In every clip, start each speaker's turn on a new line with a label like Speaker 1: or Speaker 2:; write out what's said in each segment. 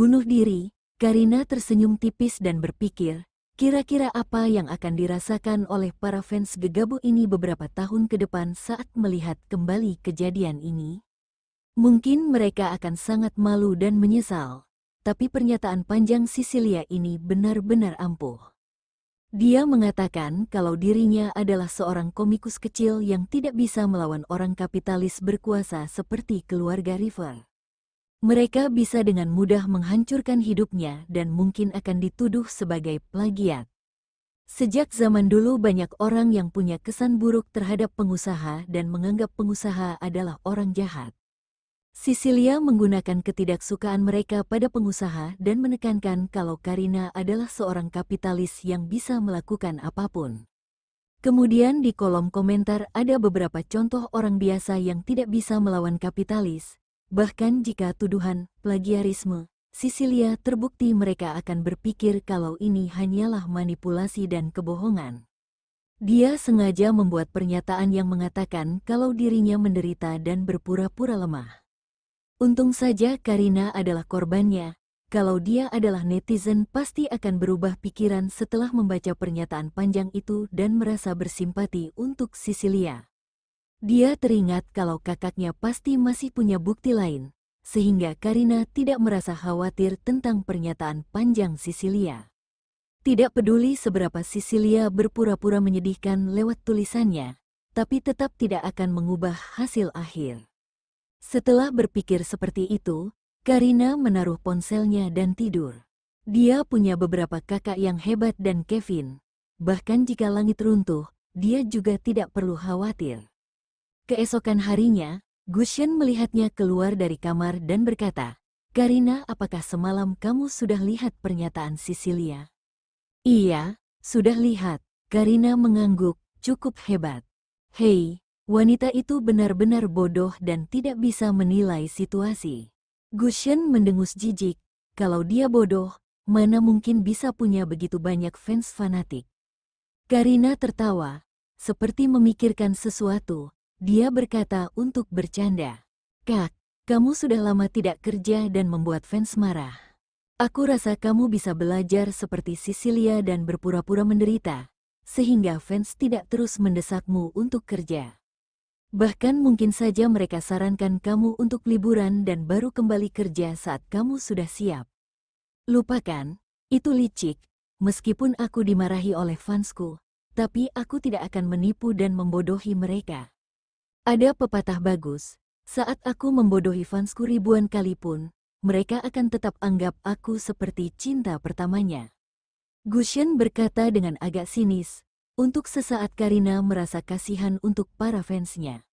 Speaker 1: Bunuh diri, Karina tersenyum tipis dan berpikir, kira-kira apa yang akan dirasakan oleh para fans Gegabah ini beberapa tahun ke depan saat melihat kembali kejadian ini? Mungkin mereka akan sangat malu dan menyesal, tapi pernyataan panjang Sisilia ini benar-benar ampuh. Dia mengatakan kalau dirinya adalah seorang komikus kecil yang tidak bisa melawan orang kapitalis berkuasa seperti keluarga River. Mereka bisa dengan mudah menghancurkan hidupnya dan mungkin akan dituduh sebagai plagiat. Sejak zaman dulu banyak orang yang punya kesan buruk terhadap pengusaha dan menganggap pengusaha adalah orang jahat. Sisilia menggunakan ketidaksukaan mereka pada pengusaha dan menekankan kalau Karina adalah seorang kapitalis yang bisa melakukan apapun. Kemudian di kolom komentar ada beberapa contoh orang biasa yang tidak bisa melawan kapitalis. Bahkan jika tuduhan plagiarisme Sisilia terbukti, mereka akan berpikir kalau ini hanyalah manipulasi dan kebohongan. Dia sengaja membuat pernyataan yang mengatakan kalau dirinya menderita dan berpura-pura lemah. Untung saja Karina adalah korbannya. Kalau dia adalah netizen pasti akan berubah pikiran setelah membaca pernyataan panjang itu dan merasa bersimpati untuk Sisilia. Dia teringat kalau kakaknya pasti masih punya bukti lain, sehingga Karina tidak merasa khawatir tentang pernyataan panjang Sisilia. Tidak peduli seberapa Sisilia berpura-pura menyedihkan lewat tulisannya, tapi tetap tidak akan mengubah hasil akhir. Setelah berpikir seperti itu, Karina menaruh ponselnya dan tidur. Dia punya beberapa kakak yang hebat dan Kevin. Bahkan jika langit runtuh, dia juga tidak perlu khawatir. Keesokan harinya, Gusion melihatnya keluar dari kamar dan berkata, "Karina, apakah semalam kamu sudah lihat pernyataan Sisilia?" "Iya, sudah lihat." Karina mengangguk, "Cukup hebat." "Hei, wanita itu benar-benar bodoh dan tidak bisa menilai situasi." Gusion mendengus jijik, kalau dia bodoh, mana mungkin bisa punya begitu banyak fans fanatik. Karina tertawa, seperti memikirkan sesuatu. Dia berkata untuk bercanda, "Kak, kamu sudah lama tidak kerja dan membuat fans marah. Aku rasa kamu bisa belajar seperti Sisilia dan berpura-pura menderita, sehingga fans tidak terus mendesakmu untuk kerja. Bahkan mungkin saja mereka sarankan kamu untuk liburan dan baru kembali kerja saat kamu sudah siap. Lupakan, itu licik, meskipun aku dimarahi oleh fansku, tapi aku tidak akan menipu dan membodohi mereka. Ada pepatah bagus, saat aku membodohi fansku ribuan kali pun, mereka akan tetap anggap aku seperti cinta pertamanya." Gusion berkata dengan agak sinis. Untuk sesaat Karina merasa kasihan untuk para fansnya.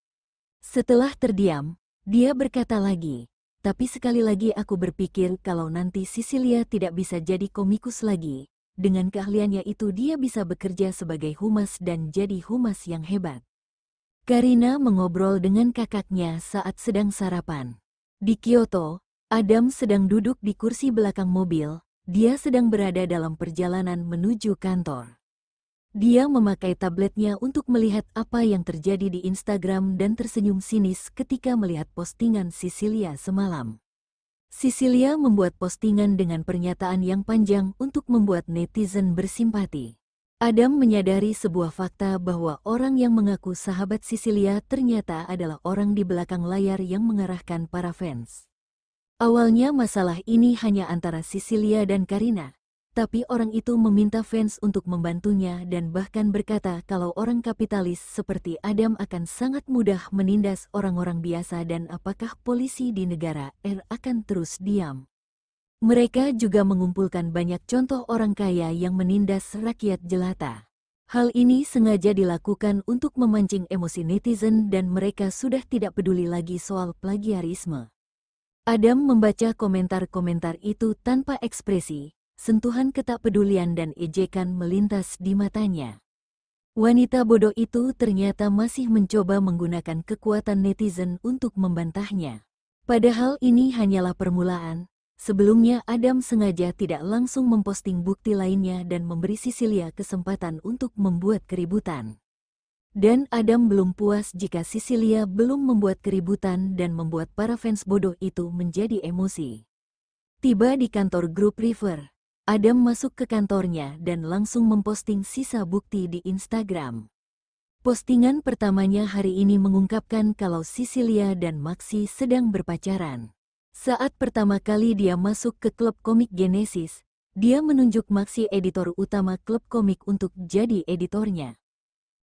Speaker 1: Setelah terdiam, dia berkata lagi, "Tapi sekali lagi aku berpikir kalau nanti Sisilia tidak bisa jadi komikus lagi. Dengan keahliannya itu dia bisa bekerja sebagai humas dan jadi humas yang hebat." Karina mengobrol dengan kakaknya saat sedang sarapan. Di Kyoto, Adam sedang duduk di kursi belakang mobil. Dia sedang berada dalam perjalanan menuju kantor. Dia memakai tabletnya untuk melihat apa yang terjadi di Instagram dan tersenyum sinis ketika melihat postingan Sisilia semalam. Sisilia membuat postingan dengan pernyataan yang panjang untuk membuat netizen bersimpati. Adam menyadari sebuah fakta bahwa orang yang mengaku sahabat Sisilia ternyata adalah orang di belakang layar yang mengarahkan para fans. Awalnya masalah ini hanya antara Sisilia dan Karina, tapi orang itu meminta fans untuk membantunya dan bahkan berkata kalau orang kapitalis seperti Adam akan sangat mudah menindas orang-orang biasa dan apakah polisi di negara R akan terus diam. Mereka juga mengumpulkan banyak contoh orang kaya yang menindas rakyat jelata. Hal ini sengaja dilakukan untuk memancing emosi netizen dan mereka sudah tidak peduli lagi soal plagiarisme. Adam membaca komentar-komentar itu tanpa ekspresi, sentuhan ketakpedulian dan ejekan melintas di matanya. Wanita bodoh itu ternyata masih mencoba menggunakan kekuatan netizen untuk membantahnya. Padahal ini hanyalah permulaan. Sebelumnya Adam sengaja tidak langsung memposting bukti lainnya dan memberi Sisilia kesempatan untuk membuat keributan. Dan Adam belum puas jika Sisilia belum membuat keributan dan membuat para fans bodoh itu menjadi emosi. Tiba di kantor grup River, Adam masuk ke kantornya dan langsung memposting sisa bukti di Instagram. Postingan pertamanya hari ini mengungkapkan kalau Sisilia dan Maxi sedang berpacaran. Saat pertama kali dia masuk ke klub komik Genesis, dia menunjuk Maxi editor utama klub komik untuk jadi editornya.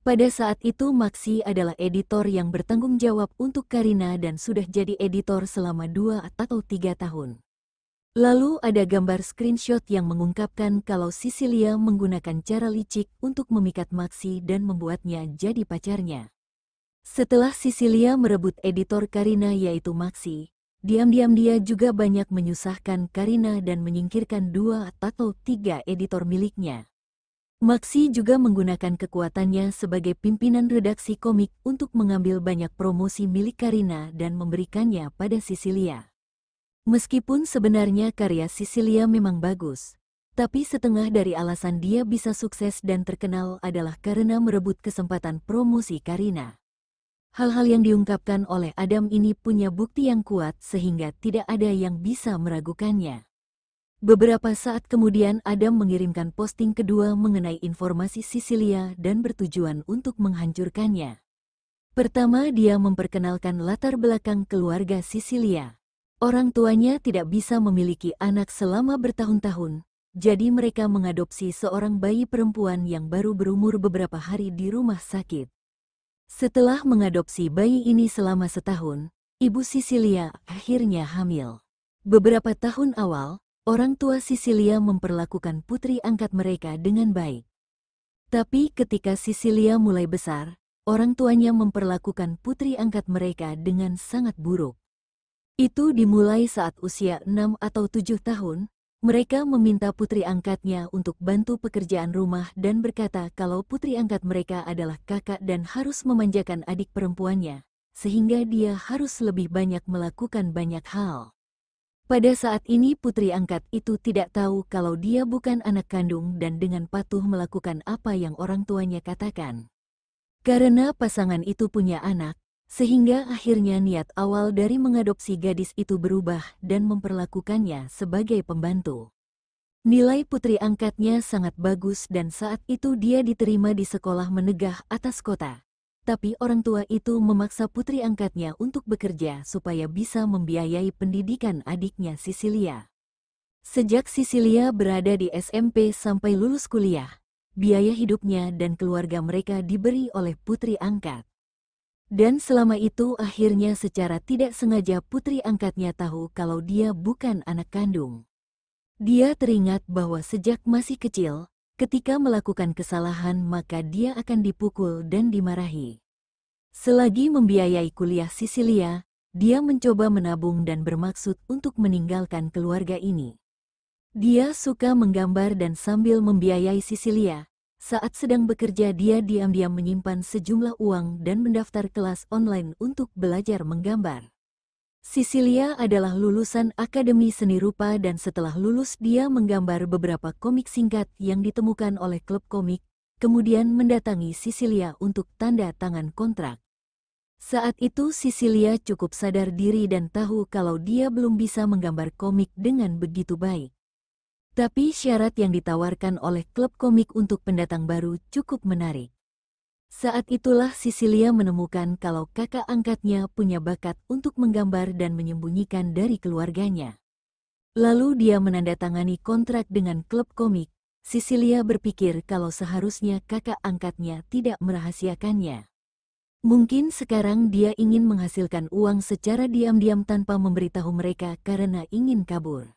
Speaker 1: Pada saat itu Maxi adalah editor yang bertanggung jawab untuk Karina dan sudah jadi editor selama 2 atau 3 tahun. Lalu ada gambar screenshot yang mengungkapkan kalau Sisilia menggunakan cara licik untuk memikat Maxi dan membuatnya jadi pacarnya. Setelah Sisilia merebut editor Karina yaitu Maxi, diam-diam dia juga banyak menyusahkan Karina dan menyingkirkan 2 atau 3 editor miliknya. Maxi juga menggunakan kekuatannya sebagai pimpinan redaksi komik untuk mengambil banyak promosi milik Karina dan memberikannya pada Sisilia. Meskipun sebenarnya karya Sisilia memang bagus, tapi setengah dari alasan dia bisa sukses dan terkenal adalah karena merebut kesempatan promosi Karina. Hal-hal yang diungkapkan oleh Adam ini punya bukti yang kuat sehingga tidak ada yang bisa meragukannya. Beberapa saat kemudian Adam mengirimkan posting kedua mengenai informasi Sisilia dan bertujuan untuk menghancurkannya. Pertama, dia memperkenalkan latar belakang keluarga Sisilia. Orang tuanya tidak bisa memiliki anak selama bertahun-tahun, jadi mereka mengadopsi seorang bayi perempuan yang baru berumur beberapa hari di rumah sakit. Setelah mengadopsi bayi ini selama setahun, ibu Sisilia akhirnya hamil. Beberapa tahun awal, orang tua Sisilia memperlakukan putri angkat mereka dengan baik. Tapi ketika Sisilia mulai besar, orang tuanya memperlakukan putri angkat mereka dengan sangat buruk. Itu dimulai saat usia 6 atau 7 tahun, mereka meminta putri angkatnya untuk bantu pekerjaan rumah dan berkata kalau putri angkat mereka adalah kakak dan harus memanjakan adik perempuannya, sehingga dia harus lebih banyak melakukan banyak hal. Pada saat ini putri angkat itu tidak tahu kalau dia bukan anak kandung dan dengan patuh melakukan apa yang orang tuanya katakan. Karena pasangan itu punya anak, sehingga akhirnya niat awal dari mengadopsi gadis itu berubah dan memperlakukannya sebagai pembantu. Nilai putri angkatnya sangat bagus dan saat itu dia diterima di sekolah menengah atas kota. Tapi orang tua itu memaksa putri angkatnya untuk bekerja supaya bisa membiayai pendidikan adiknya Sisilia. Sejak Sisilia berada di SMP sampai lulus kuliah, biaya hidupnya dan keluarga mereka diberi oleh putri angkat. Dan selama itu akhirnya secara tidak sengaja putri angkatnya tahu kalau dia bukan anak kandung. Dia teringat bahwa sejak masih kecil, ketika melakukan kesalahan maka dia akan dipukul dan dimarahi. Selagi membiayai kuliah Sisilia, dia mencoba menabung dan bermaksud untuk meninggalkan keluarga ini. Dia suka menggambar dan sambil membiayai Sisilia, saat sedang bekerja dia diam-diam menyimpan sejumlah uang dan mendaftar kelas online untuk belajar menggambar. Sisilia adalah lulusan Akademi Seni Rupa dan setelah lulus dia menggambar beberapa komik singkat yang ditemukan oleh klub komik, kemudian mendatangi Sisilia untuk tanda tangan kontrak. Saat itu Sisilia cukup sadar diri dan tahu kalau dia belum bisa menggambar komik dengan begitu baik. Tapi syarat yang ditawarkan oleh klub komik untuk pendatang baru cukup menarik. Saat itulah Sisilia menemukan kalau kakak angkatnya punya bakat untuk menggambar dan menyembunyikan dari keluarganya. Lalu dia menandatangani kontrak dengan klub komik. Sisilia berpikir kalau seharusnya kakak angkatnya tidak merahasiakannya. Mungkin sekarang dia ingin menghasilkan uang secara diam-diam tanpa memberitahu mereka karena ingin kabur.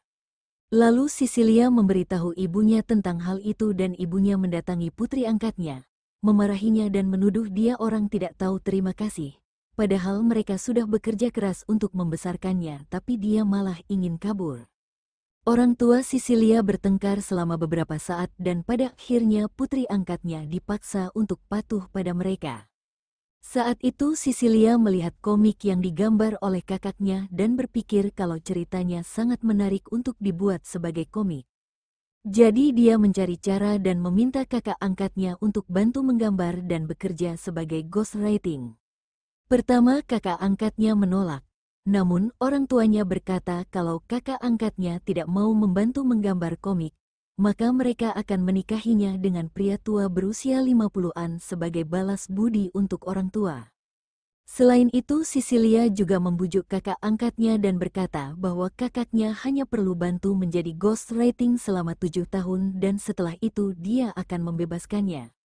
Speaker 1: Lalu Sisilia memberitahu ibunya tentang hal itu dan ibunya mendatangi putri angkatnya, memarahinya dan menuduh dia orang tidak tahu terima kasih. Padahal mereka sudah bekerja keras untuk membesarkannya tapi dia malah ingin kabur. Orang tua Sisilia bertengkar selama beberapa saat dan pada akhirnya putri angkatnya dipaksa untuk patuh pada mereka. Saat itu Sisilia melihat komik yang digambar oleh kakaknya dan berpikir kalau ceritanya sangat menarik untuk dibuat sebagai komik. Jadi dia mencari cara dan meminta kakak angkatnya untuk bantu menggambar dan bekerja sebagai ghostwriting. Pertama kakak angkatnya menolak, Namun, orang tuanya berkata kalau kakak angkatnya tidak mau membantu menggambar komik, maka mereka akan menikahinya dengan pria tua berusia 50-an sebagai balas budi untuk orang tua. Selain itu, Cecilia juga membujuk kakak angkatnya dan berkata bahwa kakaknya hanya perlu bantu menjadi ghostwriting selama 7 tahun dan setelah itu dia akan membebaskannya.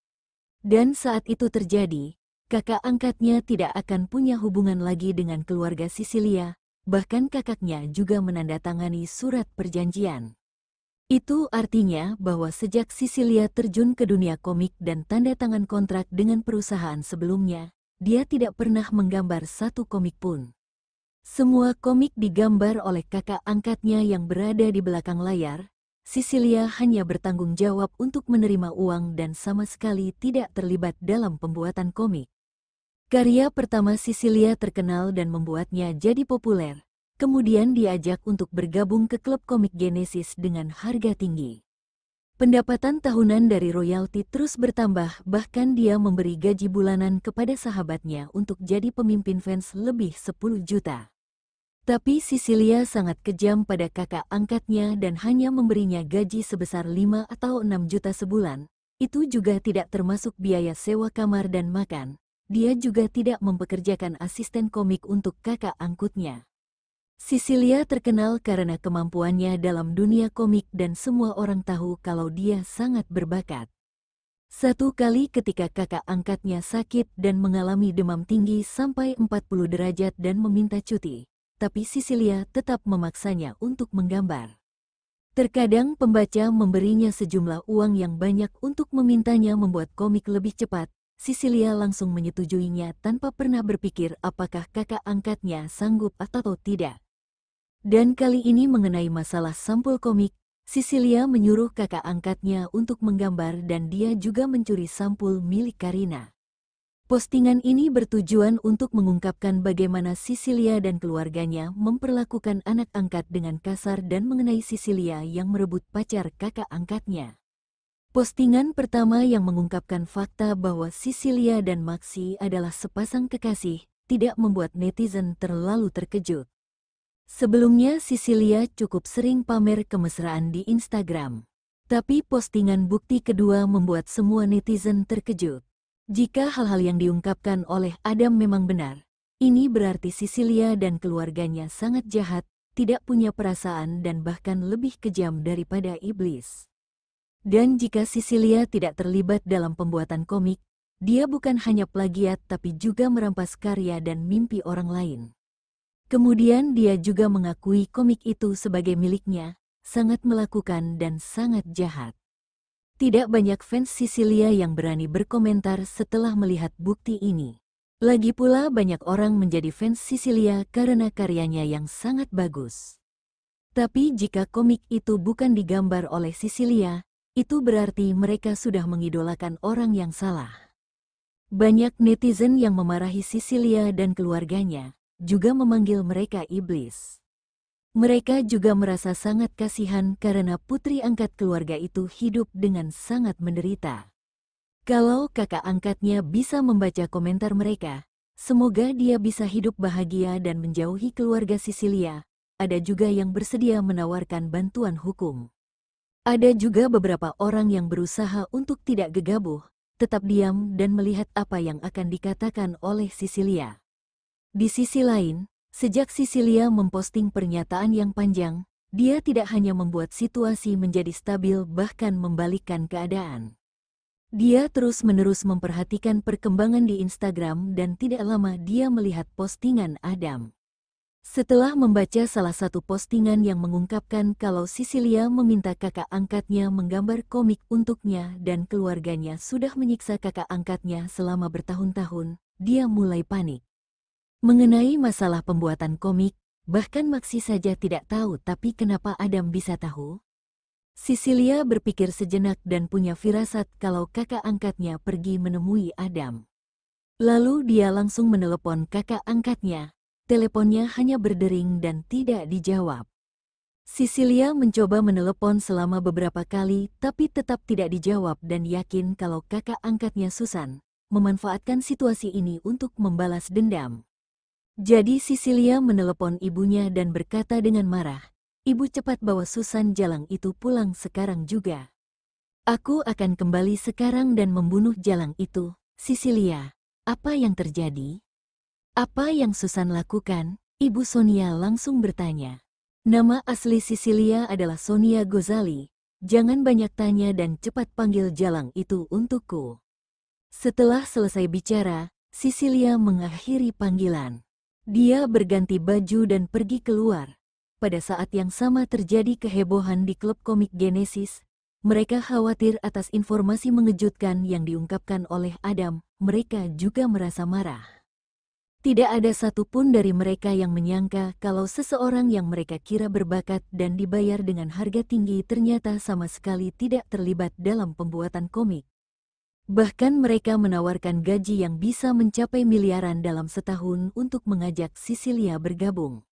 Speaker 1: Dan saat itu terjadi, kakak angkatnya tidak akan punya hubungan lagi dengan keluarga Cecilia, bahkan kakaknya juga menandatangani surat perjanjian. Itu artinya bahwa sejak Cecilia terjun ke dunia komik dan tanda tangan kontrak dengan perusahaan sebelumnya, dia tidak pernah menggambar satu komik pun. Semua komik digambar oleh kakak angkatnya yang berada di belakang layar. Cecilia hanya bertanggung jawab untuk menerima uang dan sama sekali tidak terlibat dalam pembuatan komik. Karya pertama Cecilia terkenal dan membuatnya jadi populer. Kemudian diajak untuk bergabung ke klub komik Genesis dengan harga tinggi. Pendapatan tahunan dari royalti terus bertambah, bahkan dia memberi gaji bulanan kepada sahabatnya untuk jadi pemimpin fans lebih 10 juta. Tapi Cecilia sangat kejam pada kakak angkatnya dan hanya memberinya gaji sebesar 5 atau 6 juta sebulan. Itu juga tidak termasuk biaya sewa kamar dan makan. Dia juga tidak mempekerjakan asisten komik untuk kakak angkutnya. Cecilia terkenal karena kemampuannya dalam dunia komik dan semua orang tahu kalau dia sangat berbakat. Satu kali ketika kakak angkatnya sakit dan mengalami demam tinggi sampai 40 derajat dan meminta cuti, tapi Cecilia tetap memaksanya untuk menggambar. Terkadang pembaca memberinya sejumlah uang yang banyak untuk memintanya membuat komik lebih cepat. Cecilia langsung menyetujuinya tanpa pernah berpikir apakah kakak angkatnya sanggup atau tidak. Dan kali ini mengenai masalah sampul komik, Cecilia menyuruh kakak angkatnya untuk menggambar dan dia juga mencuri sampul milik Karina. Postingan ini bertujuan untuk mengungkapkan bagaimana Cecilia dan keluarganya memperlakukan anak angkat dengan kasar dan mengenai Cecilia yang merebut pacar kakak angkatnya. Postingan pertama yang mengungkapkan fakta bahwa Cecilia dan Maxi adalah sepasang kekasih tidak membuat netizen terlalu terkejut. Sebelumnya Cecilia cukup sering pamer kemesraan di Instagram. Tapi postingan bukti kedua membuat semua netizen terkejut. Jika hal-hal yang diungkapkan oleh Adam memang benar, ini berarti Cecilia dan keluarganya sangat jahat, tidak punya perasaan dan bahkan lebih kejam daripada iblis. Dan jika Cecilia tidak terlibat dalam pembuatan komik, dia bukan hanya plagiat tapi juga merampas karya dan mimpi orang lain. Kemudian dia juga mengakui komik itu sebagai miliknya, sangat melakukan dan sangat jahat. Tidak banyak fans Cecilia yang berani berkomentar setelah melihat bukti ini. Lagi pula banyak orang menjadi fans Cecilia karena karyanya yang sangat bagus. Tapi jika komik itu bukan digambar oleh Cecilia, itu berarti mereka sudah mengidolakan orang yang salah. Banyak netizen yang memarahi Cecilia dan keluarganya, juga memanggil mereka iblis. Mereka juga merasa sangat kasihan karena putri angkat keluarga itu hidup dengan sangat menderita. Kalau kakak angkatnya bisa membaca komentar mereka, semoga dia bisa hidup bahagia dan menjauhi keluarga Cecilia. Ada juga yang bersedia menawarkan bantuan hukum. Ada juga beberapa orang yang berusaha untuk tidak gegabah, tetap diam dan melihat apa yang akan dikatakan oleh Cecilia. Di sisi lain, sejak Cecilia memposting pernyataan yang panjang, dia tidak hanya membuat situasi menjadi stabil bahkan membalikkan keadaan. Dia terus-menerus memperhatikan perkembangan di Instagram dan tidak lama dia melihat postingan Adam. Setelah membaca salah satu postingan yang mengungkapkan kalau Cecilia meminta kakak angkatnya menggambar komik untuknya dan keluarganya sudah menyiksa kakak angkatnya selama bertahun-tahun, dia mulai panik. Mengenai masalah pembuatan komik, bahkan Maxi saja tidak tahu tapi kenapa Adam bisa tahu? Cecilia berpikir sejenak dan punya firasat kalau kakak angkatnya pergi menemui Adam. Lalu dia langsung menelepon kakak angkatnya, teleponnya hanya berdering dan tidak dijawab. Cecilia mencoba menelepon selama beberapa kali tapi tetap tidak dijawab dan yakin kalau kakak angkatnya Susan memanfaatkan situasi ini untuk membalas dendam. Jadi Sisilia menelepon ibunya dan berkata dengan marah, "Ibu cepat bawa Susan Jalang itu pulang sekarang juga. Aku akan kembali sekarang dan membunuh Jalang itu." "Sisilia, apa yang terjadi? Apa yang Susan lakukan?" Ibu Sonia langsung bertanya. Nama asli Sisilia adalah Sonia Gozali. "Jangan banyak tanya dan cepat panggil Jalang itu untukku." Setelah selesai bicara, Sisilia mengakhiri panggilan. Dia berganti baju dan pergi keluar. Pada saat yang sama terjadi kehebohan di klub komik Genesis. Mereka khawatir atas informasi mengejutkan yang diungkapkan oleh Adam. Mereka juga merasa marah. Tidak ada satupun dari mereka yang menyangka kalau seseorang yang mereka kira berbakat dan dibayar dengan harga tinggi ternyata sama sekali tidak terlibat dalam pembuatan komik. Bahkan mereka menawarkan gaji yang bisa mencapai miliaran dalam setahun untuk mengajak Sisilia bergabung.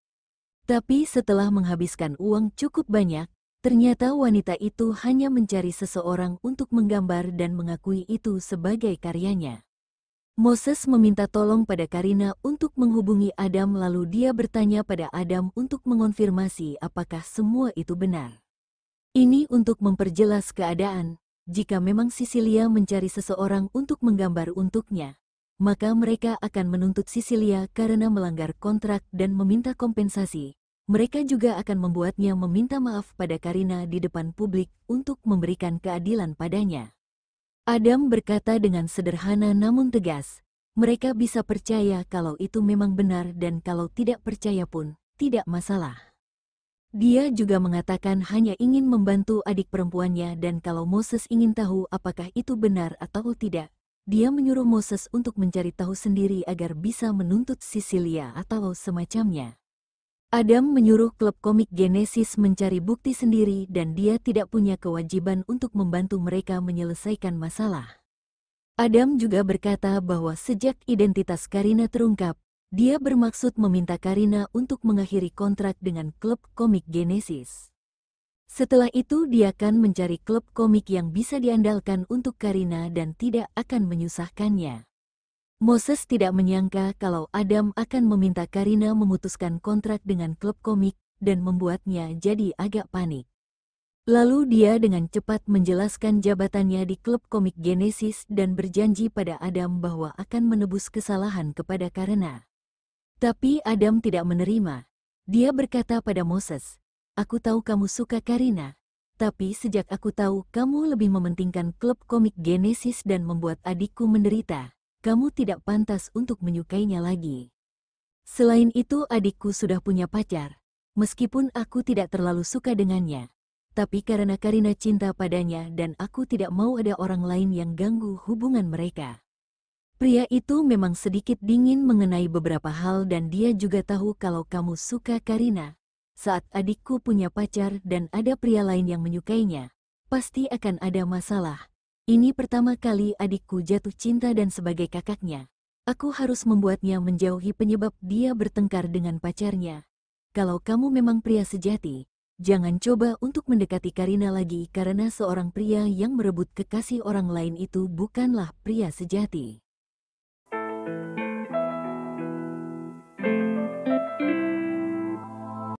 Speaker 1: Tapi setelah menghabiskan uang cukup banyak, ternyata wanita itu hanya mencari seseorang untuk menggambar dan mengakui itu sebagai karyanya. Moses meminta tolong pada Karina untuk menghubungi Adam, lalu dia bertanya pada Adam untuk mengonfirmasi apakah semua itu benar. Ini untuk memperjelas keadaan. Jika memang Sisilia mencari seseorang untuk menggambar untuknya, maka mereka akan menuntut Sisilia karena melanggar kontrak dan meminta kompensasi. Mereka juga akan membuatnya meminta maaf pada Karina di depan publik untuk memberikan keadilan padanya. Adam berkata dengan sederhana namun tegas, mereka bisa percaya kalau itu memang benar dan kalau tidak percaya pun, tidak masalah. Dia juga mengatakan hanya ingin membantu adik perempuannya dan kalau Moses ingin tahu apakah itu benar atau tidak, dia menyuruh Moses untuk mencari tahu sendiri agar bisa menuntut Sisilia atau semacamnya. Adam menyuruh klub komik Genesis mencari bukti sendiri dan dia tidak punya kewajiban untuk membantu mereka menyelesaikan masalah. Adam juga berkata bahwa sejak identitas Karina terungkap, dia bermaksud meminta Karina untuk mengakhiri kontrak dengan klub komik Genesis. Setelah itu dia akan mencari klub komik yang bisa diandalkan untuk Karina dan tidak akan menyusahkannya. Moses tidak menyangka kalau Adam akan meminta Karina memutuskan kontrak dengan klub komik dan membuatnya jadi agak panik. Lalu dia dengan cepat menjelaskan jabatannya di klub komik Genesis dan berjanji pada Adam bahwa akan menebus kesalahan kepada Karina. Tapi Adam tidak menerima. Dia berkata pada Moses, "Aku tahu kamu suka Karina, tapi sejak aku tahu kamu lebih mementingkan klub komik Genesis dan membuat adikku menderita, kamu tidak pantas untuk menyukainya lagi. Selain itu adikku sudah punya pacar, meskipun aku tidak terlalu suka dengannya. Tapi karena Karina cinta padanya dan aku tidak mau ada orang lain yang ganggu hubungan mereka." Pria itu memang sedikit dingin mengenai beberapa hal dan dia juga tahu kalau kamu suka Karina. Saat adikku punya pacar dan ada pria lain yang menyukainya, pasti akan ada masalah. Ini pertama kali adikku jatuh cinta dan sebagai kakaknya, aku harus membuatnya menjauhi penyebab dia bertengkar dengan pacarnya. Kalau kamu memang pria sejati, jangan coba untuk mendekati Karina lagi karena seorang pria yang merebut kekasih orang lain itu bukanlah pria sejati.